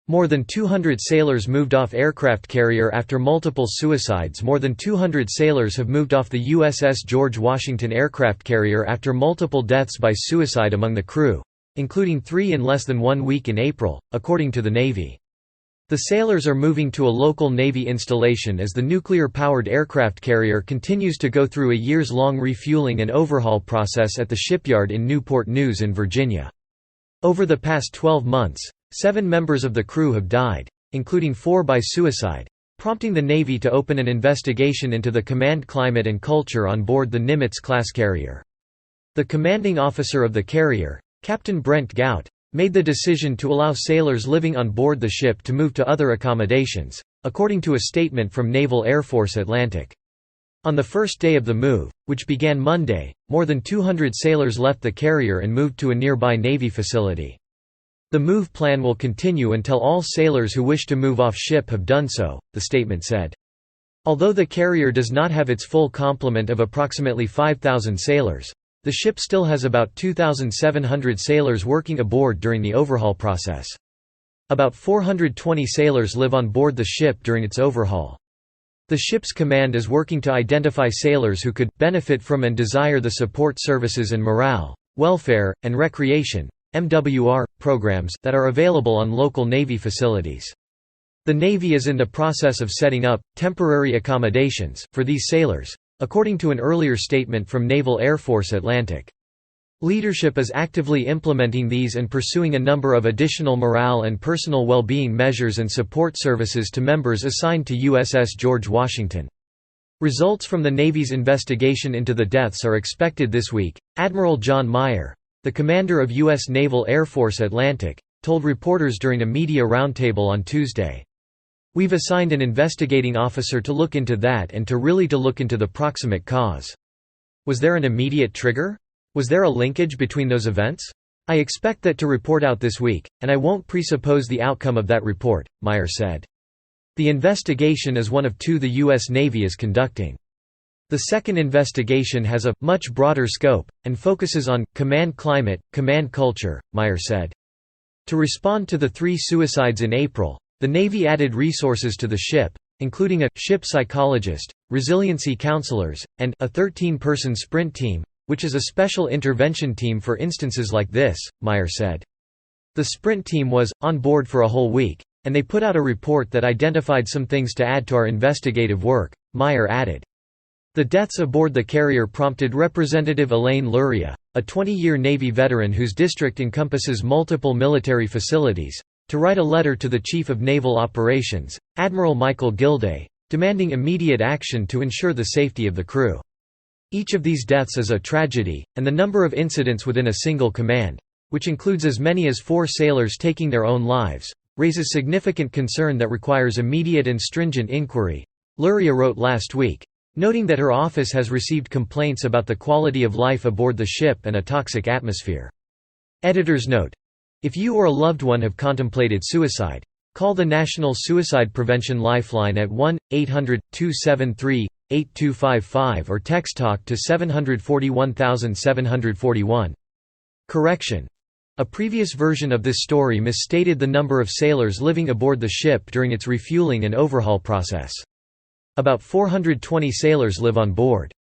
More than 200 sailors moved off aircraft carrier after multiple suicides. More than 200 sailors have moved off the USS George Washington aircraft carrier after multiple deaths by suicide among the crew, including 3 in less than 1 week in April, according to the Navy. The sailors are moving to a local Navy installation as the nuclear-powered aircraft carrier continues to go through a years-long refueling and overhaul process at the shipyard in Newport News in Virginia. Over the past 12 months, 7 members of the crew have died, including 4 by suicide, prompting the Navy to open an investigation into the command climate and culture on board the Nimitz-class carrier. The commanding officer of the carrier, Captain Brent Gout, made the decision to allow sailors living on board the ship to move to other accommodations, according to a statement from Naval Air Force Atlantic. On the first day of the move, which began Monday, more than 200 sailors left the carrier and moved to a nearby Navy facility. The move plan will continue until all sailors who wish to move off ship have done so, the statement said. Although the carrier does not have its full complement of approximately 5,000 sailors, the ship still has about 2,700 sailors working aboard during the overhaul process. About 420 sailors live on board the ship during its overhaul. The ship's command is working to identify sailors who could benefit from and desire the support services and morale, welfare, and recreation (MWR) programs that are available on local Navy facilities. The Navy is in the process of setting up temporary accommodations for these sailors, according to an earlier statement from Naval Air Force Atlantic. Leadership is actively implementing these and pursuing a number of additional morale and personal well-being measures and support services to members assigned to USS George Washington. Results from the Navy's investigation into the deaths are expected this week. Admiral John Meyer, the commander of U.S. Naval Air Force Atlantic, told reporters during a media roundtable on Tuesday. "We've assigned an investigating officer to look into that and to look into the proximate cause. Was there an immediate trigger? Was there a linkage between those events? I expect that to report out this week, and I won't presuppose the outcome of that report," Meyer said. The investigation is one of 2 the U.S. Navy is conducting. The second investigation has a much broader scope, and focuses on command climate, command culture, Meyer said. To respond to the 3 suicides in April, the Navy added resources to the ship, including a ship psychologist, resiliency counselors, and a 13-person sprint team, which is a special intervention team for instances like this, Meyer said. The sprint team was on board for a whole week, and they put out a report that identified some things to add to our investigative work, Meyer added. The deaths aboard the carrier prompted Representative Elaine Luria, a 20-year Navy veteran whose district encompasses multiple military facilities, to write a letter to the Chief of Naval Operations, Admiral Michael Gilday, demanding immediate action to ensure the safety of the crew. Each of these deaths is a tragedy, and the number of incidents within a single command, which includes as many as 4 sailors taking their own lives, raises significant concern that requires immediate and stringent inquiry, Luria wrote last week, noting that her office has received complaints about the quality of life aboard the ship and a toxic atmosphere. Editor's note: if you or a loved one have contemplated suicide, call the National Suicide Prevention Lifeline at 1-800-273-8255 or text TALK to 741741. Correction. A previous version of this story misstated the number of sailors living aboard the ship during its refueling and overhaul process. About 420 sailors live on board.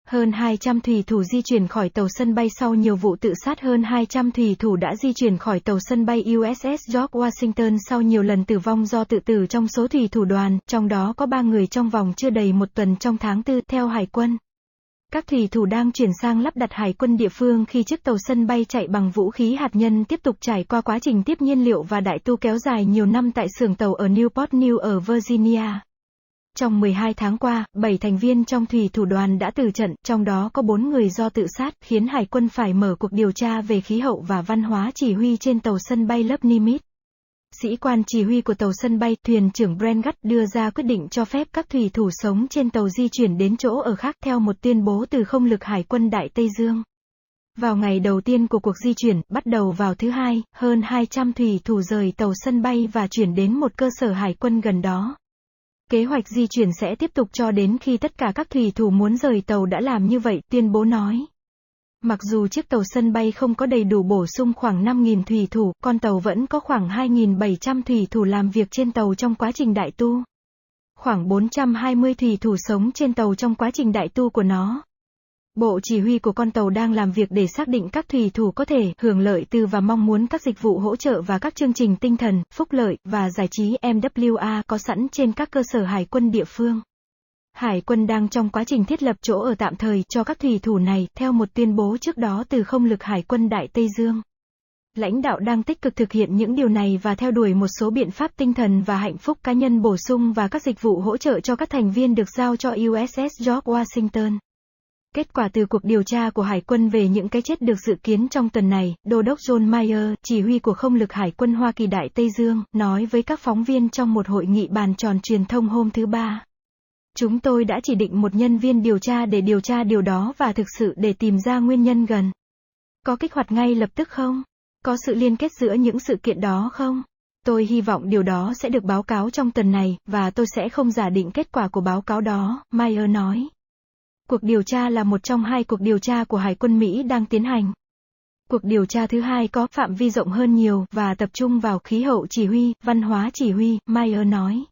Hơn 200 thủy thủ di chuyển khỏi tàu sân bay sau nhiều vụ tự sát. Hơn 200 thủy thủ đã di chuyển khỏi tàu sân bay USS George Washington sau nhiều lần tử vong do tự tử trong số thủy thủ đoàn, trong đó có 3 người trong vòng chưa đầy một tuần trong tháng 4, theo Hải quân. Các thủy thủ đang chuyển sang lắp đặt hải quân địa phương khi chiếc tàu sân bay chạy bằng vũ khí hạt nhân tiếp tục trải qua quá trình tiếp nhiên liệu và đại tu kéo dài nhiều năm tại xưởng tàu ở Newport News ở Virginia. Trong 12 tháng qua, 7 thành viên trong thủy thủ đoàn đã từ trận, trong đó có 4 người do tự sát, khiến Hải quân phải mở cuộc điều tra về khí hậu và văn hóa chỉ huy trên tàu sân bay lớp Nimitz. Sĩ quan chỉ huy của tàu sân bay, thuyền trưởng Brent đưa ra quyết định cho phép các thủy thủ sống trên tàu di chuyển đến chỗ ở khác theo một tuyên bố từ không lực Hải quân Đại Tây Dương. Vào ngày đầu tiên của cuộc di chuyển, bắt đầu vào thứ Hai, hơn 200 thủy thủ rời tàu sân bay và chuyển đến một cơ sở hải quân gần đó. Kế hoạch di chuyển sẽ tiếp tục cho đến khi tất cả các thủy thủ muốn rời tàu đã làm như vậy, tuyên bố nói. Mặc dù chiếc tàu sân bay không có đầy đủ bổ sung khoảng 5.000 thủy thủ, con tàu vẫn có khoảng 2.700 thủy thủ làm việc trên tàu trong quá trình đại tu. Khoảng 420 thủy thủ sống trên tàu trong quá trình đại tu của nó. Bộ chỉ huy của con tàu đang làm việc để xác định các thủy thủ có thể hưởng lợi từ và mong muốn các dịch vụ hỗ trợ và các chương trình tinh thần, phúc lợi và giải trí MWA có sẵn trên các cơ sở hải quân địa phương. Hải quân đang trong quá trình thiết lập chỗ ở tạm thời cho các thủy thủ này, theo một tuyên bố trước đó từ không lực Hải quân Đại Tây Dương. Lãnh đạo đang tích cực thực hiện những điều này và theo đuổi một số biện pháp tinh thần và hạnh phúc cá nhân bổ sung và các dịch vụ hỗ trợ cho các thành viên được giao cho USS George Washington. Kết quả từ cuộc điều tra của Hải quân về những cái chết được dự kiến trong tuần này, Đô đốc John Mayer, chỉ huy của không lực Hải quân Hoa Kỳ Đại Tây Dương, nói với các phóng viên trong một hội nghị bàn tròn truyền thông hôm thứ Ba. Chúng tôi đã chỉ định một nhân viên điều tra để điều tra điều đó và thực sự để tìm ra nguyên nhân gần. Có kích hoạt ngay lập tức không? Có sự liên kết giữa những sự kiện đó không? Tôi hy vọng điều đó sẽ được báo cáo trong tuần này, và tôi sẽ không giả định kết quả của báo cáo đó, Mayer nói. Cuộc điều tra là một trong 2 cuộc điều tra của Hải quân Mỹ đang tiến hành. Cuộc điều tra thứ hai có phạm vi rộng hơn nhiều và tập trung vào khí hậu chỉ huy, văn hóa chỉ huy, Mayer nói.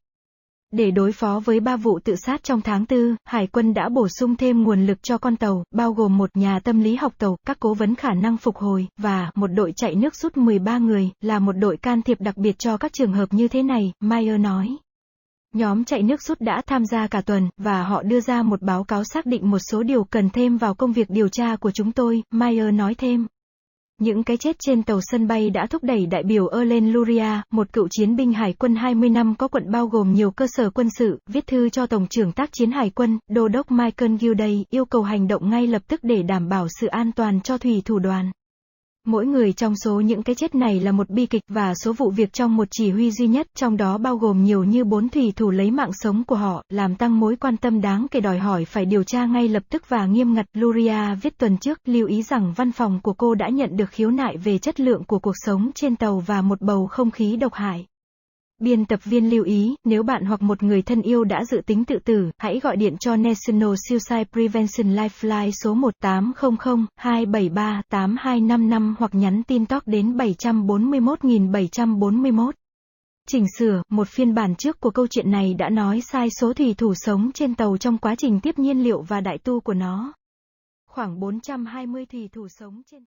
Để đối phó với 3 vụ tự sát trong tháng 4, Hải quân đã bổ sung thêm nguồn lực cho con tàu, bao gồm một nhà tâm lý học tàu, các cố vấn khả năng phục hồi, và một đội chạy nước rút 13 người, là một đội can thiệp đặc biệt cho các trường hợp như thế này, Mayer nói. Nhóm chạy nước rút đã tham gia cả tuần, và họ đưa ra một báo cáo xác định một số điều cần thêm vào công việc điều tra của chúng tôi, Mayer nói thêm. Những cái chết trên tàu sân bay đã thúc đẩy đại biểu Erlen Luria, một cựu chiến binh hải quân 20 năm có quận bao gồm nhiều cơ sở quân sự, viết thư cho Tổng trưởng tác chiến hải quân, Đô đốc Michael Gilday, yêu cầu hành động ngay lập tức để đảm bảo sự an toàn cho thủy thủ đoàn. Mỗi người trong số những cái chết này là một bi kịch và số vụ việc trong một chỉ huy duy nhất, trong đó bao gồm nhiều như 4 thủy thủ lấy mạng sống của họ, làm tăng mối quan tâm đáng kể đòi hỏi phải điều tra ngay lập tức và nghiêm ngặt. Luria viết tuần trước, lưu ý rằng văn phòng của cô đã nhận được khiếu nại về chất lượng của cuộc sống trên tàu và một bầu không khí độc hại. Biên tập viên lưu ý, nếu bạn hoặc một người thân yêu đã dự tính tự tử, hãy gọi điện cho National Suicide Prevention Lifeline số 1-800-273-8255 hoặc nhắn tin talk đến 741.741. Chỉnh sửa, một phiên bản trước của câu chuyện này đã nói sai số thủy thủ sống trên tàu trong quá trình tiếp nhiên liệu và đại tu của nó. Khoảng 420 thủy thủ sống trên